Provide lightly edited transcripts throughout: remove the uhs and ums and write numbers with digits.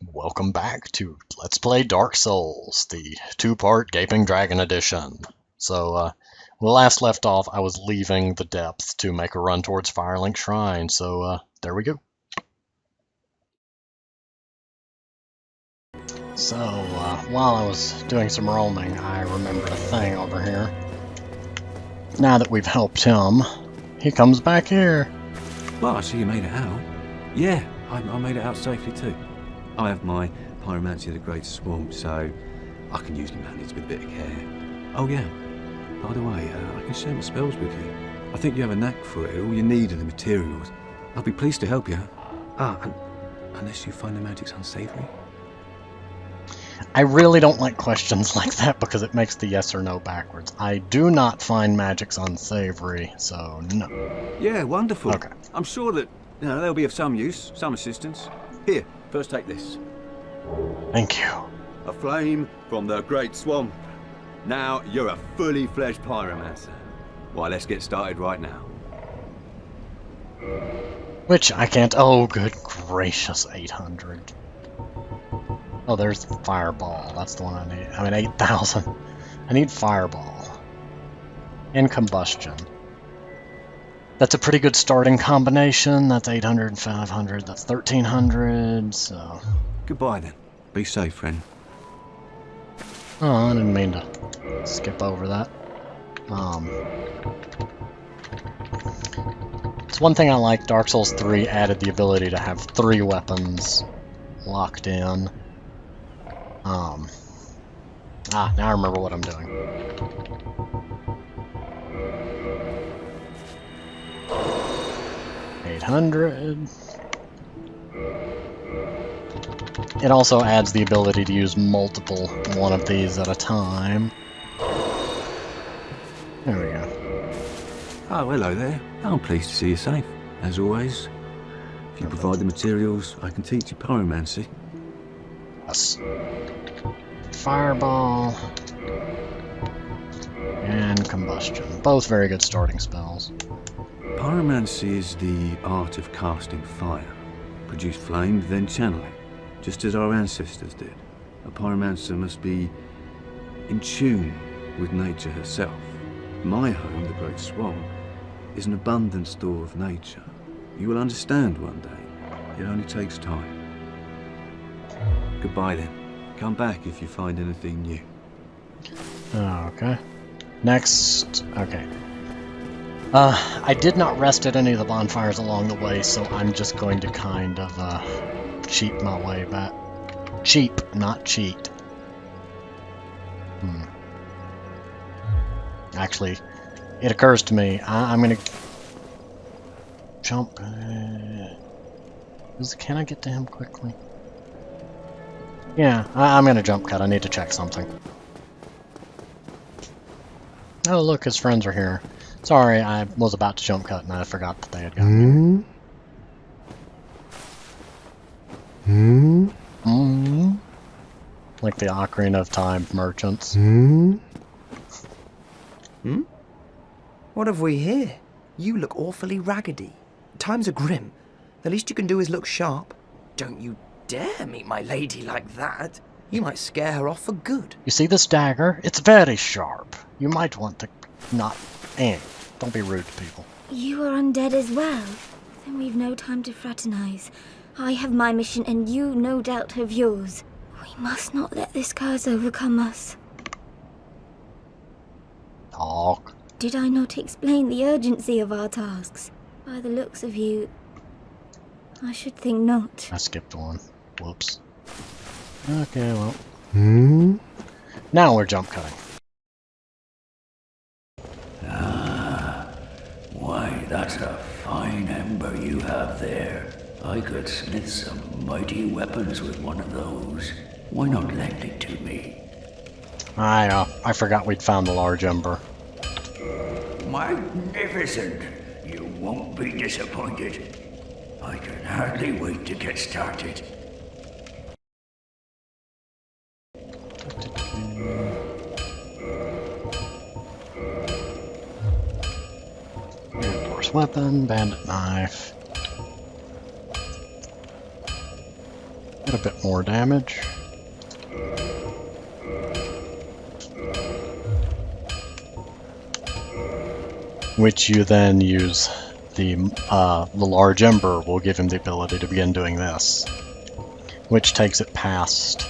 Welcome back to Let's Play Dark Souls, the two-part Gaping Dragon edition. So, when we last left off, I was leaving the depths to make a run towards Firelink Shrine, so, there we go. So, while I was doing some roaming, I remembered a thing over here. Now that we've helped him, he comes back here. Well, I see you made it out. Yeah, I made it out safely too. I have my pyromancy of the Great Swamp, so I can usually manage with a bit of care. Oh yeah, by the way, I can share my spells with you. I think you have a knack for it. All you need are the materials. I'll be pleased to help you. Unless you find the magics unsavory. I really don't like questions like that because it makes the yes or no backwards. I do not find magics unsavory, so no. Yeah, wonderful. Okay. I'm sure that they'll be of some use, some assistance. Here, first take this. Thank you. A flame from the Great Swamp. Now you're a fully fledged pyromancer. Why, let's get started right now. Which I can't. Oh, good gracious, 800. Oh, there's Fireball. That's the one I need. I mean, 8,000. I need Fireball. And Combustion. That's a pretty good starting combination. That's 800 and 500. That's 1,300, so... Goodbye then. Be safe, friend. Oh, I didn't mean to skip over that. It's one thing I like. Dark Souls 3 added the ability to have 3 weapons locked in. Now I remember what I'm doing. $800. It also adds the ability to use multiple one of these at a time. There we go. Oh, hello there. I'm pleased to see you safe, as always. If you provide the materials, I can teach you pyromancy. Yes. Fireball and Combustion. Both very good starting spells. Pyromancy is the art of casting fire. Produce flame, then channel it, just as our ancestors did. A pyromancer must be in tune with nature herself. My home, the Great Swamp, is an abundant store of nature. You will understand one day. It only takes time. Goodbye then. Come back if you find anything new. Okay. Next. Okay. I did not rest at any of the bonfires along the way, so I'm just going to kind of, cheat my way back. Cheap, not cheat. Actually, it occurs to me, I'm gonna jump. Can I get to him quickly? Yeah, I'm gonna jump cut. I need to check something. Oh, look, his friends are here. Sorry, I was about to jump cut and I forgot that they had gotten here. Like the Ocarina of Time merchants. What have we here? You look awfully raggedy. Times are grim. The least you can do is look sharp. Don't you dare meet my lady like that. You might scare her off for good. You see this dagger? It's very sharp. You might want to not... don't be rude to people. You are undead as well. Then we've no time to fraternize. I have my mission and you no doubt have yours. We must not let this curse overcome us. Talk. Did I not explain the urgency of our tasks? By the looks of you, I should think not. I skipped one. Whoops. Okay, well. Now we're jump cutting. Why, that's a fine ember you have there. I could smith some mighty weapons with one of those. Why not lend it to me? I forgot we'd found the large ember. Magnificent! You won't be disappointed. I can hardly wait to get started. Weapon, bandit knife. Get a bit more damage. Which you then use the large ember will give him the ability to begin doing this, which takes it past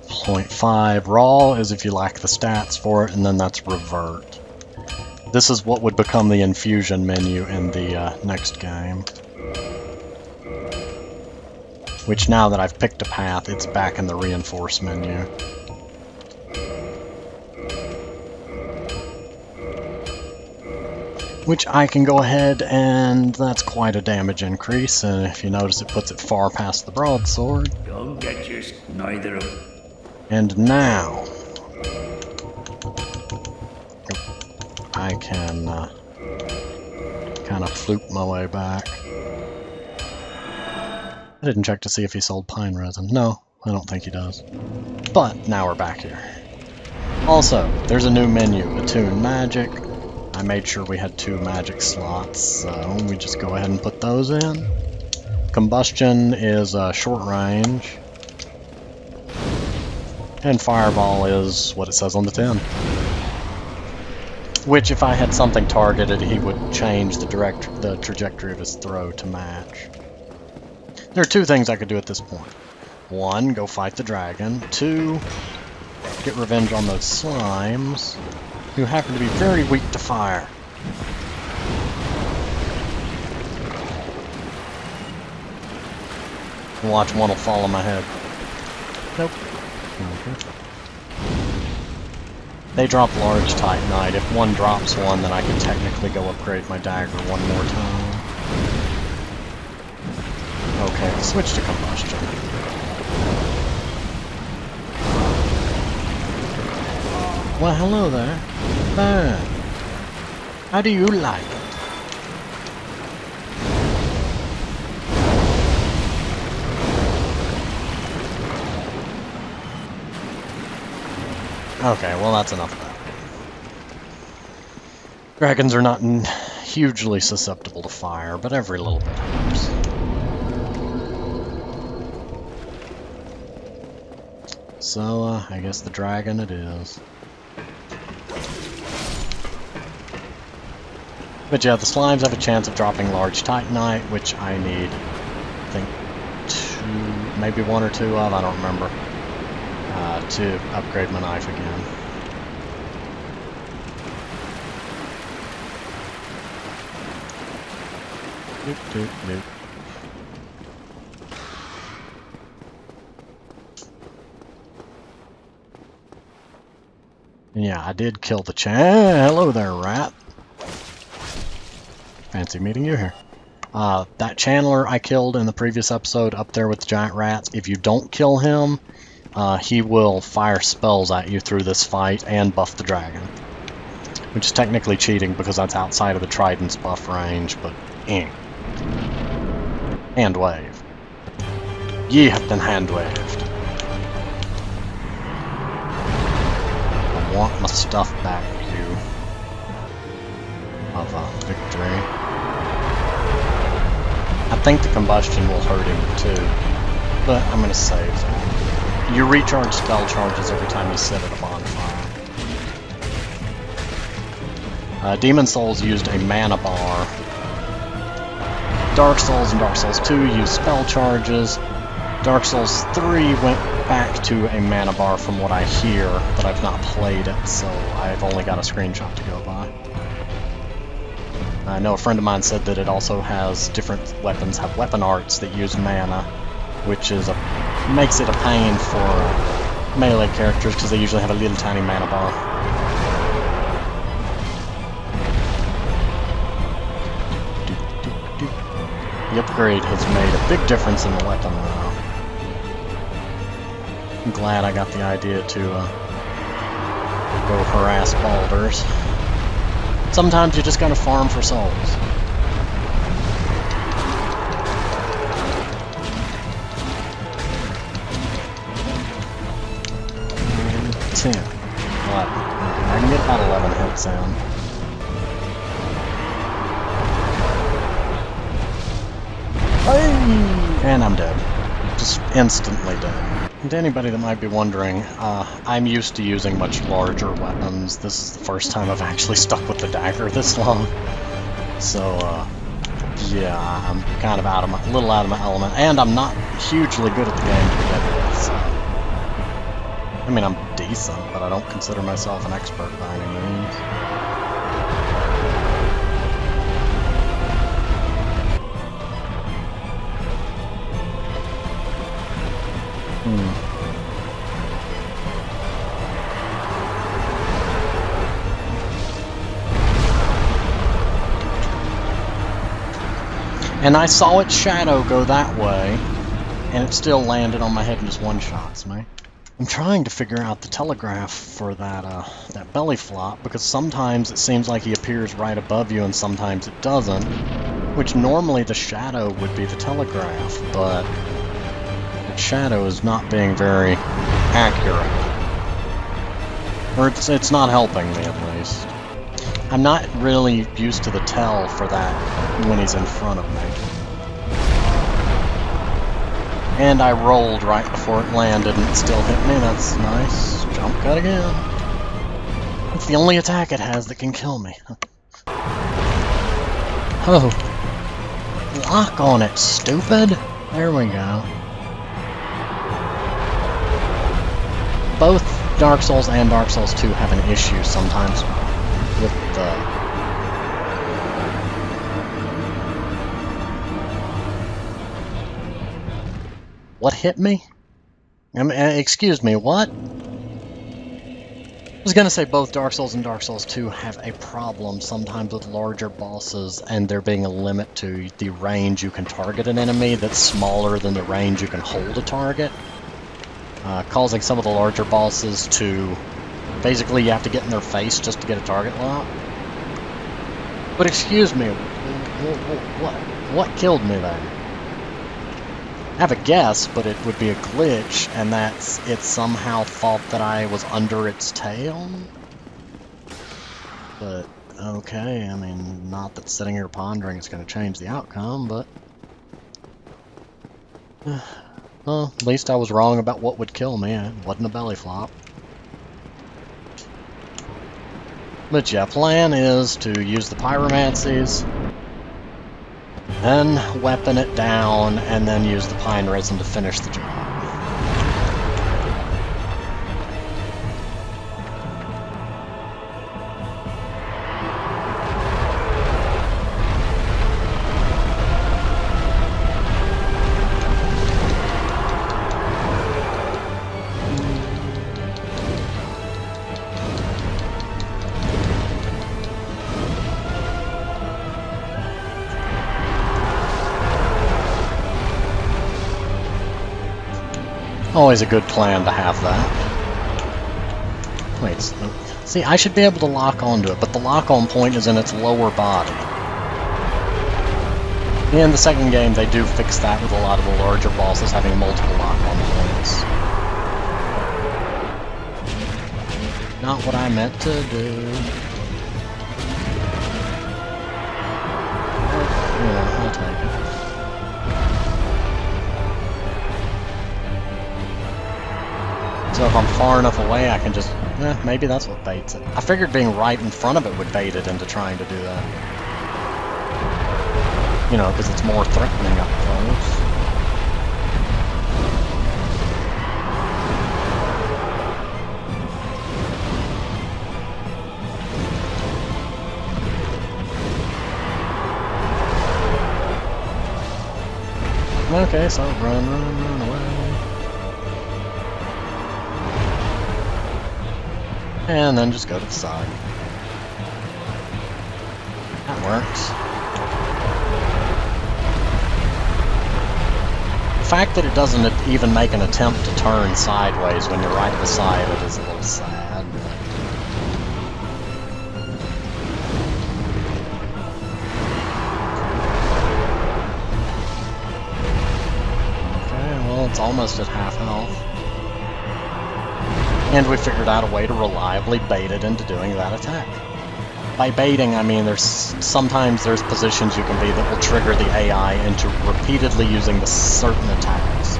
0.5. Raw is if you lack the stats for it, and then that's revert. This is what would become the infusion menu in the next game. Which now that I've picked a path, it's back in the reinforce menu. Which I can go ahead and that's quite a damage increase, and if you notice it puts it far past the broadsword. Don't get your neither of. And now I can kind of fluke my way back. I didn't check to see if he sold pine resin. No, I don't think he does. But now we're back here. Also, there's a new menu, Attune Magic. I made sure we had 2 magic slots, so we just go ahead and put those in. Combustion is short range. And Fireball is what it says on the tin. Which, if I had something targeted, he would change the trajectory of his throw to match. There are 2 things I could do at this point. 1, go fight the dragon. 2, get revenge on those slimes, who happen to be very weak to fire. Watch, one will fall on my head. Nope. Okay. They drop large Titanite. If one drops one, then I can technically go upgrade my dagger one more time. Okay, switch to combustion. Well, hello there. Burn. How do you like it? Okay, well that's enough of that. Dragons are not hugely susceptible to fire, but every little bit helps. So, I guess the dragon it is. But yeah, the slimes have a chance of dropping large Titanite, which I need, I think, 2, maybe 1 or 2 of, I don't remember, to upgrade my knife again. Doop, doop, doop. Yeah, I did kill the hello there, rat. Fancy meeting you here. That channeler I killed in the previous episode up there with the giant rats, if you don't kill him, he will fire spells at you through this fight and buff the dragon. Which is technically cheating because that's outside of the trident's buff range, but Hand wave. Ye have been hand waved. I want my stuff back, you. Of victory. I think the combustion will hurt him too, but I'm gonna save that. You recharge spell charges every time you sit at a bonfire. Demon Souls used a mana bar. Dark Souls and Dark Souls 2 used spell charges. Dark Souls 3 went back to a mana bar from what I hear, but I've not played it, so I've only got a screenshot to go by. I know a friend of mine said that it also has different weapons have weapon arts that use mana, which is makes it a pain for melee characters because they usually have a little tiny mana bar. The upgrade has made a big difference in the weapon now. I'm glad I got the idea to go harass balders. Sometimes you just gotta farm for souls. And 10. 11. I can get about 11 hits in. Hey! And I'm dead. Just instantly dead. And to anybody that might be wondering, I'm used to using much larger weapons. This is the first time I've actually stuck with the dagger this long. So, yeah, I'm kind of a little out of my element. And I'm not hugely good at the game to begin with, so. I mean, I'm decent, but I don't consider myself an expert by any means. And I saw its shadow go that way, and it still landed on my head and just one-shots me. I'm trying to figure out the telegraph for that belly flop, because sometimes it seems like he appears right above you and sometimes it doesn't, which normally the shadow would be the telegraph, but the shadow is not being very accurate. Or it's not helping me, at least. I'm not really used to the tell for that when he's in front of me. And I rolled right before it landed and it still hit me. That's nice. Jump cut again. It's the only attack it has that can kill me. Oh. Lock on it, stupid. There we go. Both Dark Souls and Dark Souls 2 have an issue sometimes with the... What hit me? Excuse me, what? I was gonna say both Dark Souls and Dark Souls 2 have a problem sometimes with larger bosses and there being a limit to the range you can target an enemy that's smaller than the range you can hold a target. Causing some of the larger bosses to... Basically, you have to get in their face just to get a target lock. But excuse me, what killed me there? I have a guess, but it would be a glitch, and that's it somehow thought that I was under its tail? But, okay, I mean, not that sitting here pondering is going to change the outcome, but... Well, at least I was wrong about what would kill me. It wasn't a belly flop. But yeah, plan is to use the pyromancies, then weapon it down, and then use the pine resin to finish the job. Always a good plan to have that. Wait, see, I should be able to lock onto it, but the lock-on point is in its lower body. In the second game, they do fix that with a lot of the larger bosses having multiple lock-on points. Not what I meant to do. Yeah, I'll take it. So if I'm far enough away, I can just... maybe that's what baits it. I figured being right in front of it would bait it into trying to do that. You know, because it's more threatening up close. Okay, so run away. And then just go to the side. That works. The fact that it doesn't even make an attempt to turn sideways when you're right beside it is a little sad. Okay, well, it's almost at half health. And we figured out a way to reliably bait it into doing that attack. By baiting, I mean sometimes there's positions you can be that will trigger the AI into repeatedly using the certain attacks.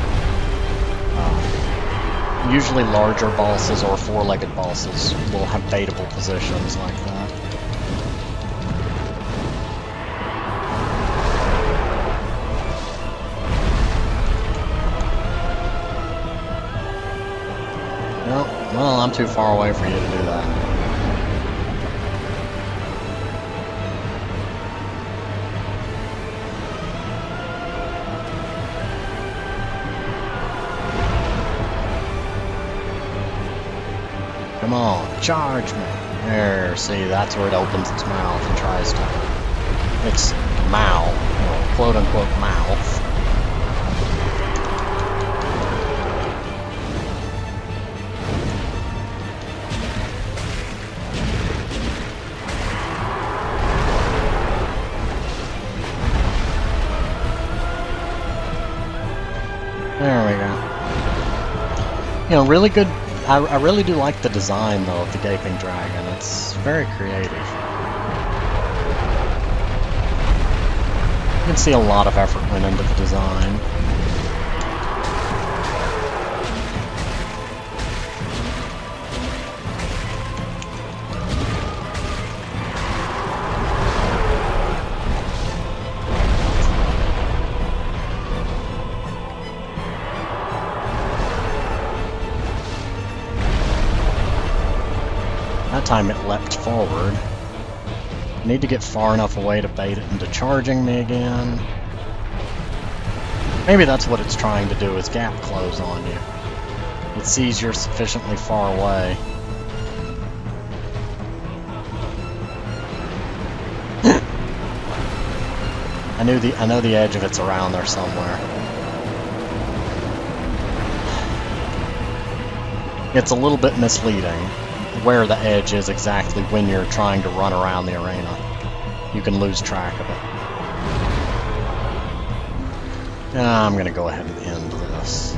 Usually larger bosses or four-legged bosses will have baitable positions like that. Well, I'm too far away for you to do that. Come on, charge me. There, see, that's where it opens its mouth and tries to... Its mouth, quote-unquote mouth. There we go. You know, really good. I really do like the design, though, of the Gaping Dragon. It's very creative. You can see a lot of effort went into the design. That time it leapt forward. I need to get far enough away to bait it into charging me again. Maybe that's what it's trying to do, is gap close on you. It sees you're sufficiently far away. I know the edge of it's around there somewhere. It's a little bit misleading where the edge is exactly when you're trying to run around the arena. You can lose track of it. I'm gonna go ahead and end this.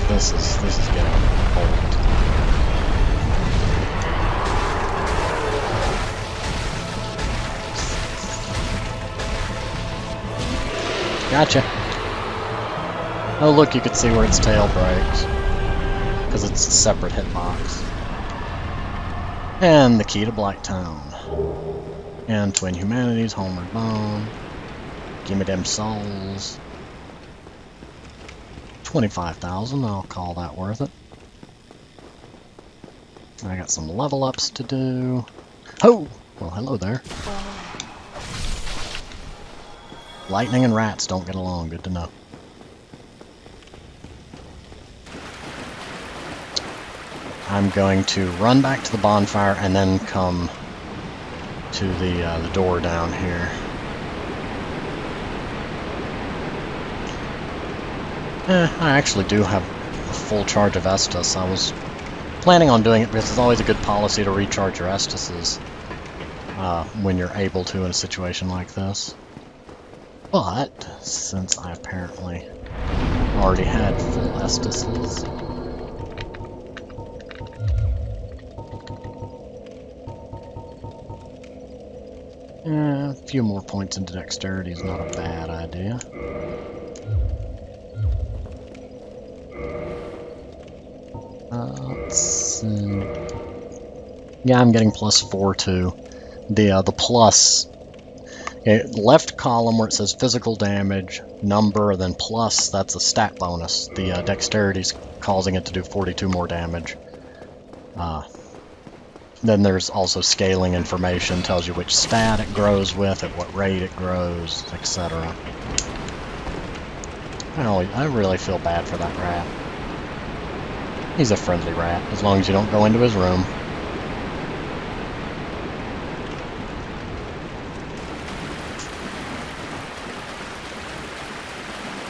This is getting old. Gotcha. Oh look, you can see where its tail breaks, because it's a separate hitbox. And the key to Blighttown. And Twin Humanities, Homeward Bone. Give me them souls. 25,000, I'll call that worth it. I got some level ups to do. Oh! Well, hello there. Lightning and rats don't get along, good to know. I'm going to run back to the bonfire and then come to the door down here. I actually do have a full charge of Estus. I was planning on doing it because it's always a good policy to recharge your Estuses when you're able to in a situation like this. But since I apparently already had full Estuses, a few more points into dexterity is not a bad idea. Let's see. Yeah, I'm getting +4 too. The plus, left column where it says physical damage, number, then plus, that's a stat bonus. The dexterity's causing it to do 42 more damage. Then there's also scaling information, tells you which stat it grows with, at what rate it grows, etc. I really feel bad for that rat. He's a friendly rat, as long as you don't go into his room.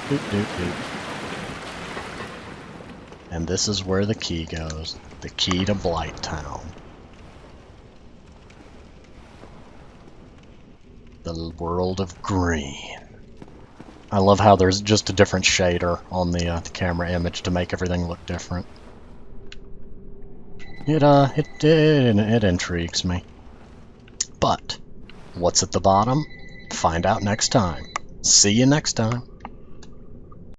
Doot, doot, doot. And this is where the key goes. The key to Blighttown. The world of green. I love how there's just a different shader on the camera image to make everything look different. It intrigues me. But what's at the bottom? Find out next time. See you next time.